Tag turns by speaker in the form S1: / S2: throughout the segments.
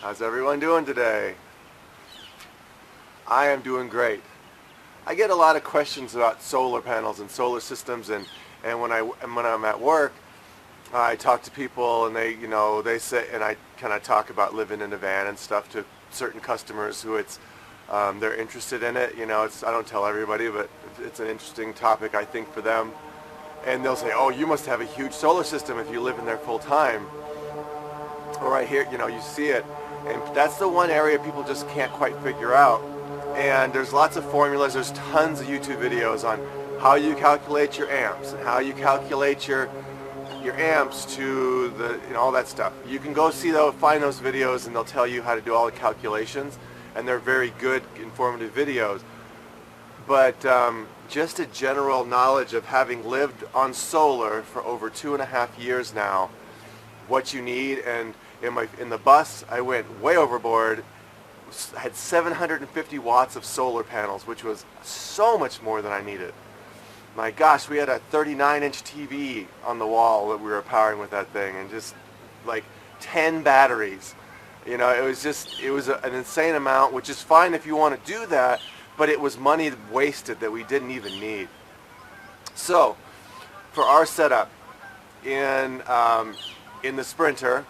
S1: How's everyone doing today? I am doing great. I get a lot of questions about solar panels and solar systems, and when I'm at work, I talk to people, and they say, and I kind of talk about living in a van and stuff to certain customers who they're interested in it. I don't tell everybody, but it's an interesting topic, I think, for them. And they'll say, "Oh, you must have a huge solar system if you live in there full time." Or right here, you see it. And that's the one area people just can't quite figure out. And there's lots of formulas. There's tons of YouTube videos on how you calculate your amps and how you calculate your amps to all that stuff. You can go find those videos, and they'll tell you how to do all the calculations, and they're very good, informative videos. But just a general knowledge of having lived on solar for over 2.5 years now, what you need. And in the bus, I went way overboard. I had 750 watts of solar panels, which was so much more than I needed. My gosh, we had a 39-inch TV on the wall that we were powering with that thing, and just like 10 batteries. It was an insane amount, which is fine if you want to do that, but it was money wasted that we didn't even need. So, for our setup in the Sprinter,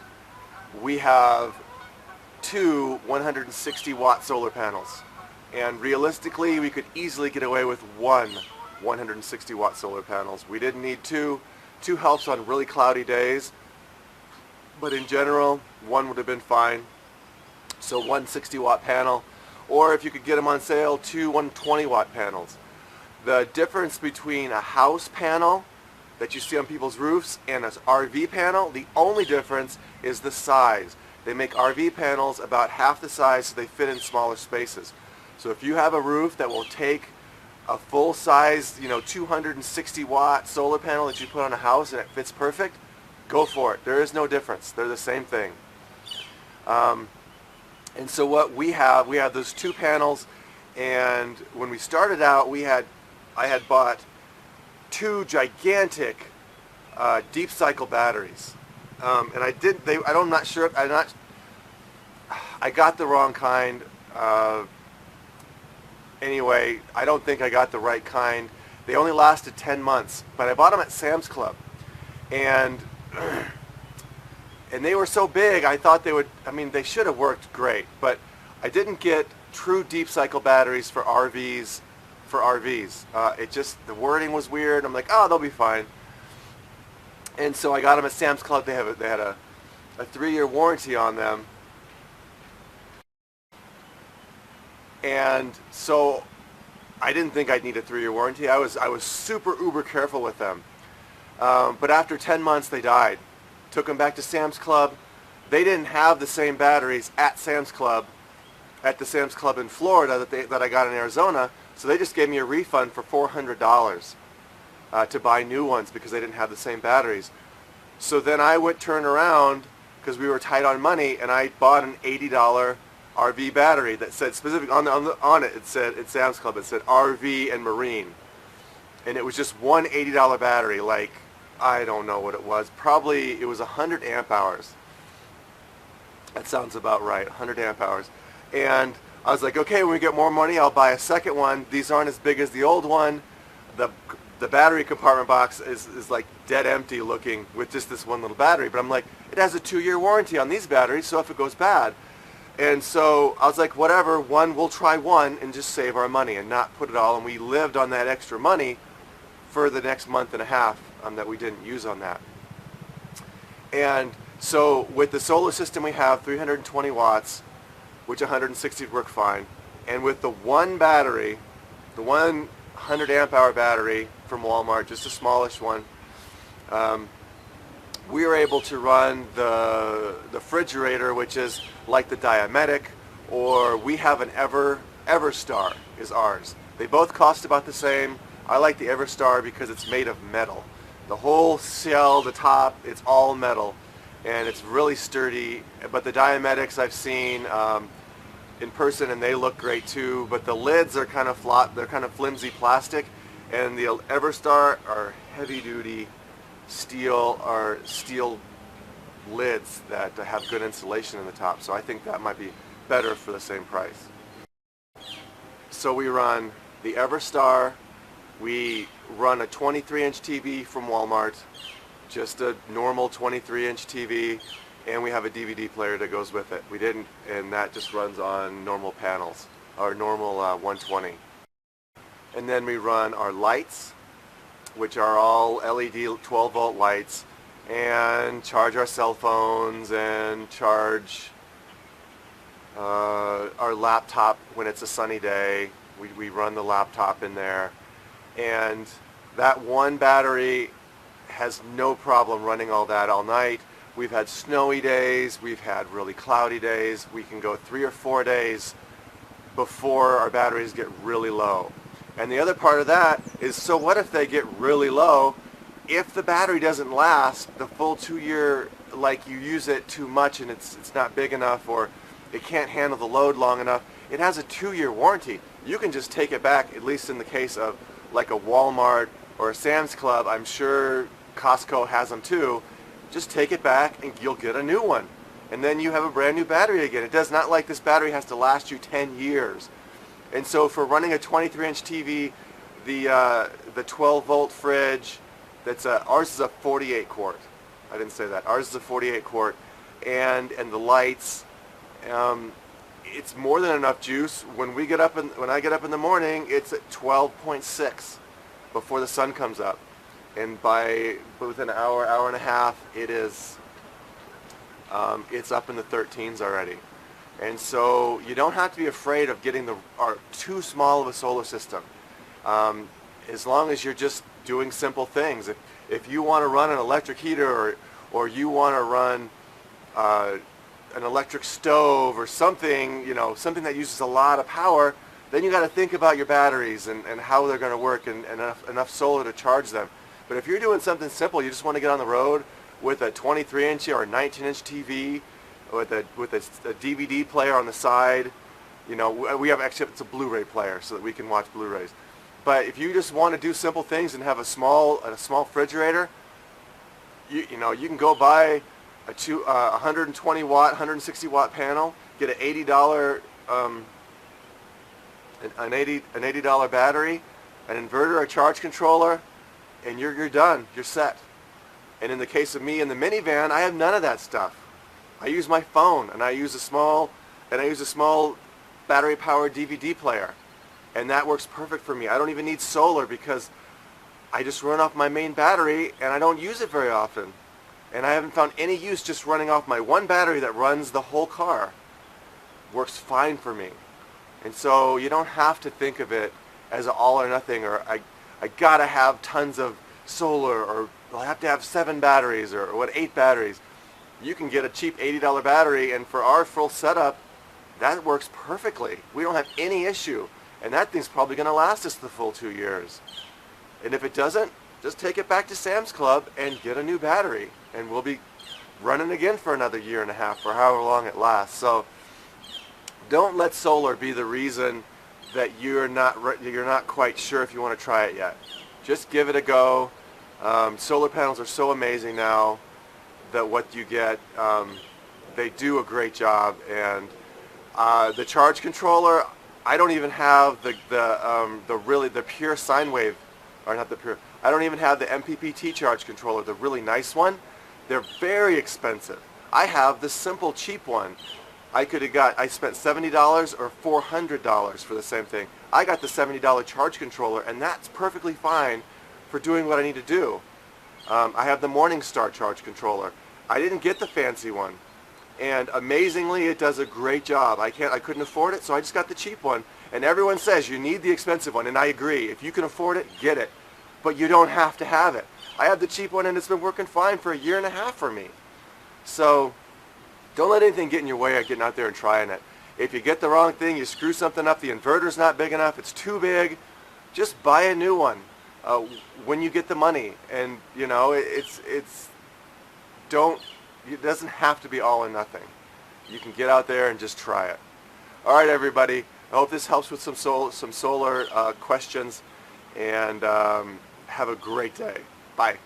S1: we have two 160-watt solar panels, and realistically we could easily get away with one 160-watt solar panels. We didn't need two. Two helps on really cloudy days, but in general one would have been fine. So 160-watt panel, or if you could get them on sale, two 120-watt panels. The difference between a house panel that you see on people's roofs and an RV panel, the only difference is the size. They make RV panels about half the size, so they fit in smaller spaces. So if you have a roof that will take a full-size, 260-watt solar panel that you put on a house and it fits perfect, go for it. There is no difference. They're the same thing. And so what we have those two panels, and when we started out, I had bought two gigantic deep cycle batteries, and I'm not sure. I got the wrong kind. Anyway, I don't think I got the right kind. They only lasted 10 months, but I bought them at Sam's Club, and they were so big, I thought they would. They should have worked great, but I didn't get true deep cycle batteries for RVs. The wording was weird. I'm like, oh, they'll be fine. And so I got them at Sam's Club. They had a 3-year warranty on them. And so I didn't think I'd need a 3-year warranty. I was super uber careful with them. But after 10 months, they died. Took them back to Sam's Club. They didn't have the same batteries at the Sam's Club in Florida that I got in Arizona. So they just gave me a refund for $400 to buy new ones because they didn't have the same batteries. So then I turned around because we were tight on money, and I bought an $80 RV battery that said specific on it. It said at Sam's Club. It said RV and Marine, and it was just one $80 battery. Like, I don't know what it was. Probably it was 100 amp hours. That sounds about right. 100 amp hours, and I was like, okay, when we get more money, I'll buy a second one. These aren't as big as the old one. The battery compartment box is like dead empty looking with just this one little battery. But I'm like, it has a 2-year warranty on these batteries, so if it goes bad. And so I was like, whatever, we'll try one and just save our money and not put it all. And we lived on that extra money for the next month and a half that we didn't use on that. And so with the solar system we have, 320 watts, which 160 would work fine. And with the one battery, the 100 amp hour battery from Walmart, just a smallish one, we were able to run the refrigerator, which is like the Nomadic, or we have an Everstar is ours. They both cost about the same. I like the Everstar because it's made of metal. The whole shell, the top, it's all metal, and it's really sturdy. But the Nomadics I've seen in person, and they look great too, but the lids are kind of flat. They're kind of flimsy plastic, and the Everstar are heavy duty steel lids that have good insulation in the top. So I think that might be better for the same price. So we run the EverStar, we run a 23-inch TV from Walmart, just a normal 23-inch TV, and we have a DVD player that goes with it. And that just runs on normal panels, or normal 120. And then we run our lights, which are all LED 12-volt lights, and charge our cell phones and charge our laptop when it's a sunny day. We run the laptop in there, and that one battery has no problem running all that all night. We've had snowy days, we've had really cloudy days. We can go 3 or 4 days before our batteries get really low. And the other part of that is, so what if they get really low? If the battery doesn't last the full 2 year, like you use it too much and it's not big enough, or it can't handle the load long enough, it has a 2-year warranty. You can just take it back, at least in the case of like a Walmart or a Sam's Club. I'm sure Costco has them too. Just take it back and you'll get a new one. And then you have a brand new battery again. It does not like this battery has to last you 10 years. And so for running a 23-inch TV, the 12-volt fridge, ours is a 48 quart. I didn't say that. Ours is a 48 quart. And the lights, it's more than enough juice. When I get up in the morning, it's at 12.6 before the sun comes up. And within an hour, hour and a half, it's up in the 13s already. And so you don't have to be afraid of getting too small of a solar system. As long as you're just doing simple things. If you want to run an electric heater, or you want to run an electric stove or something, something that uses a lot of power, then you got to think about your batteries and how they're going to work, and enough solar to charge them. But if you're doing something simple, you just want to get on the road with a 23-inch or a 19-inch TV, with a DVD player on the side. We have, actually, it's a Blu-ray player so that we can watch Blu-rays. But if you just want to do simple things and have a small refrigerator, you can go buy a 120 watt, 160 watt panel, get an $80 an $80 battery, an inverter, a charge controller, and you're done. You're set. And in the case of me in the minivan, I have none of that stuff. I use my phone, and I use a small battery-powered DVD player, and that works perfect for me. I don't even need solar because I just run off my main battery, and I don't use it very often. And I haven't found any use just running off my one battery that runs the whole car. Works fine for me. And so you don't have to think of it as an all or nothing, or I gotta have tons of solar, or I have to have 7 batteries, or 8 batteries. You can get a cheap $80 battery, and for our full setup, that works perfectly. We don't have any issue, and that thing's probably going to last us the full 2 years. And if it doesn't, just take it back to Sam's Club and get a new battery, and we'll be running again for another 1.5 years, or however long it lasts. So don't let solar be the reason that you're not quite sure if you want to try it yet. Just give it a go. Solar panels are so amazing now that what you get, they do a great job. And the charge controller, I don't even have the pure sine wave, or not the pure. I don't even have the MPPT charge controller, the really nice one. They're very expensive. I have the simple cheap one. I spent $70 or $400 for the same thing. I got the $70 charge controller, and that's perfectly fine for doing what I need to do. I have the Morningstar charge controller. I didn't get the fancy one, and amazingly it does a great job. I couldn't afford it, so I just got the cheap one. And everyone says you need the expensive one, and I agree. If you can afford it, get it. But you don't have to have it. I have the cheap one, and it's been working fine for 1.5 years for me. So don't let anything get in your way of getting out there and trying it. If you get the wrong thing, you screw something up, the inverter's not big enough, it's too big, just buy a new one when you get the money. And it doesn't have to be all or nothing. You can get out there and just try it. All right, everybody. I hope this helps with some solar questions, and have a great day. Bye.